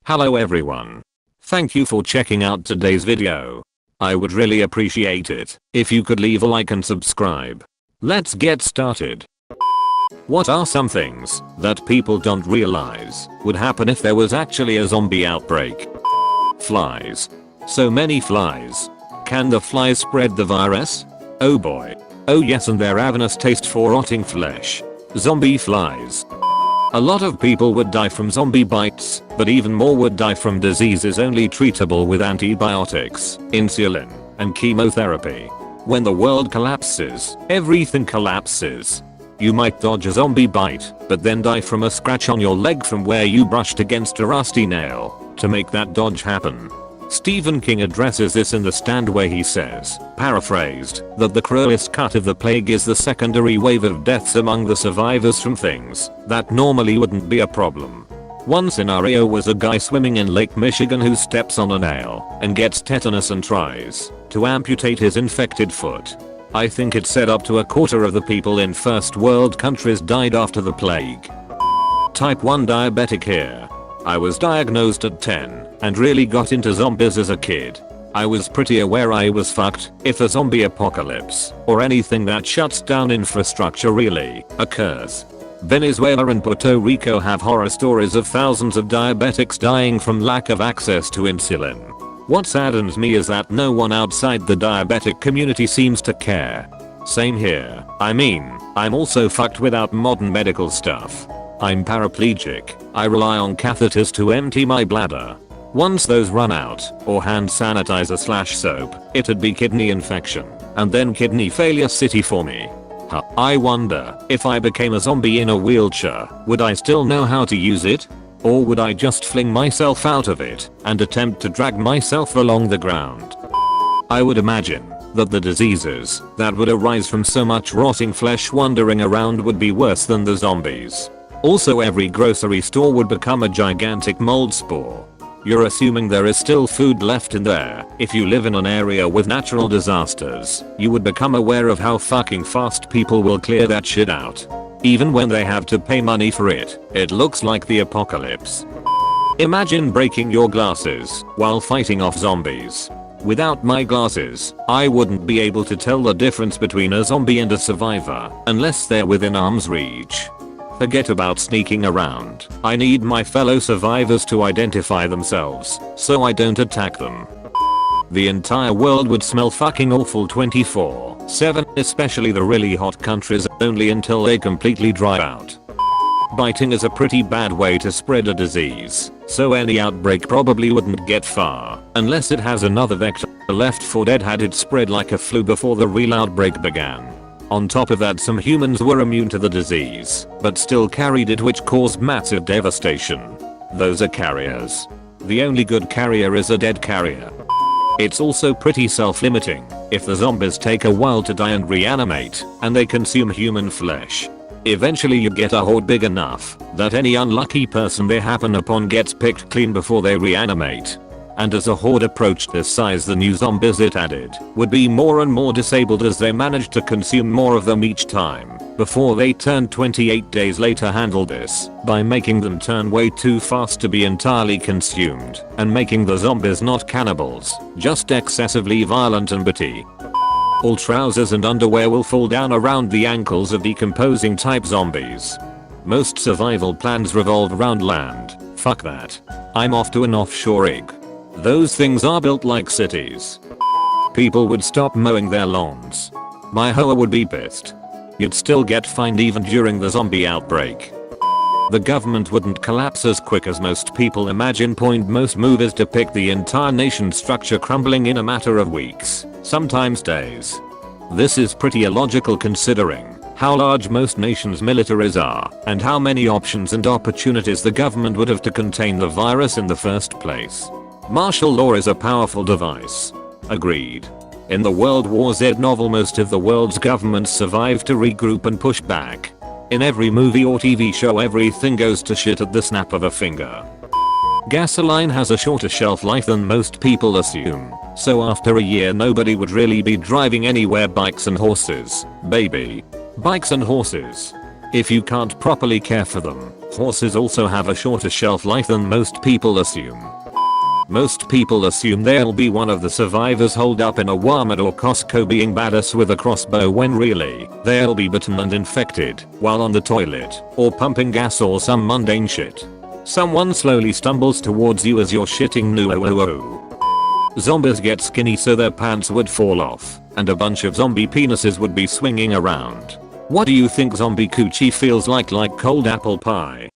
Hello everyone. Thank you for checking out today's video. I would really appreciate it if you could leave a like and subscribe. Let's get started. What are some things that people don't realize would happen if there was actually a zombie outbreak? Flies. So many flies. Can the flies spread the virus? Oh boy. Oh yes, and their ravenous taste for rotting flesh. Zombie flies. A lot of people would die from zombie bites, but even more would die from diseases only treatable with antibiotics, insulin, and chemotherapy. When the world collapses, everything collapses. You might dodge a zombie bite, but then die from a scratch on your leg from where you brushed against a rusty nail to make that dodge happen. Stephen King addresses this in The Stand, where he says, paraphrased, that the cruelest cut of the plague is the secondary wave of deaths among the survivors from things that normally wouldn't be a problem. One scenario was a guy swimming in Lake Michigan who steps on a nail and gets tetanus and tries to amputate his infected foot. I think it said up to a quarter of the people in first world countries died after the plague. Type 1 diabetic here. I was diagnosed at 10 and really got into zombies as a kid. I was pretty aware I was fucked if a zombie apocalypse or anything that shuts down infrastructure really occurs. Venezuela and Puerto Rico have horror stories of thousands of diabetics dying from lack of access to insulin. What saddens me is that no one outside the diabetic community seems to care. Same here. I mean, I'm also fucked without modern medical stuff. I'm paraplegic. I rely on catheters to empty my bladder. Once those run out, or hand sanitizer/soap, it'd be kidney infection, and then kidney failure city for me. I wonder, if I became a zombie in a wheelchair, would I still know how to use it? Or would I just fling myself out of it and attempt to drag myself along the ground? I would imagine that the diseases that would arise from so much rotting flesh wandering around would be worse than the zombies. Also, every grocery store would become a gigantic mold spore. You're assuming there is still food left in there. If you live in an area with natural disasters, you would become aware of how fucking fast people will clear that shit out. Even when they have to pay money for it, it looks like the apocalypse. Imagine breaking your glasses while fighting off zombies. Without my glasses, I wouldn't be able to tell the difference between a zombie and a survivor unless they're within arm's reach. Forget about sneaking around. I need my fellow survivors to identify themselves so I don't attack them. The entire world would smell fucking awful 24/7, especially the really hot countries, only until they completely dry out. Biting is a pretty bad way to spread a disease, so any outbreak probably wouldn't get far unless it has another vector left for dead had it spread like a flu before the real outbreak began. On top of that, some humans were immune to the disease, but still carried it, which caused massive devastation. Those are carriers. The only good carrier is a dead carrier. It's also pretty self-limiting. If the zombies take a while to die and reanimate, and they consume human flesh, eventually you get a horde big enough that any unlucky person they happen upon gets picked clean before they reanimate. And as a horde approached this size, the new zombies it added would be more and more disabled as they managed to consume more of them each time before they turned 28 days later handled this by making them turn way too fast to be entirely consumed and making the zombies not cannibals, just excessively violent and bitty. All trousers and underwear will fall down around the ankles of decomposing type zombies. Most survival plans revolve around land. Fuck that. I'm off to an offshore rig. Those things are built like cities. People would stop mowing their lawns. My hoe would be pissed. You'd still get fined even during the zombie outbreak. The government wouldn't collapse as quick as most people imagine. Most movies depict the entire nation's structure crumbling in a matter of weeks, sometimes days. This is pretty illogical considering how large most nations' militaries are and how many options and opportunities the government would have to contain the virus in the first place. Martial law is a powerful device. Agreed. In the World War Z novel, most of the world's governments survive to regroup and push back. In every movie or TV show, everything goes to shit at the snap of a finger. Gasoline has a shorter shelf life than most people assume, so after a year nobody would really be driving anywhere. Bikes and horses, baby. Bikes and horses. If you can't properly care for them, Horses also have a shorter shelf life than most people assume. Most people assume they'll be one of the survivors holed up in a Walmart or Costco being badass with a crossbow when really, they'll be bitten and infected while on the toilet or pumping gas or some mundane shit. Someone slowly stumbles towards you as you're shitting Zombies get skinny so their pants would fall off and a bunch of zombie penises would be swinging around. What do you think zombie coochie feels like cold apple pie?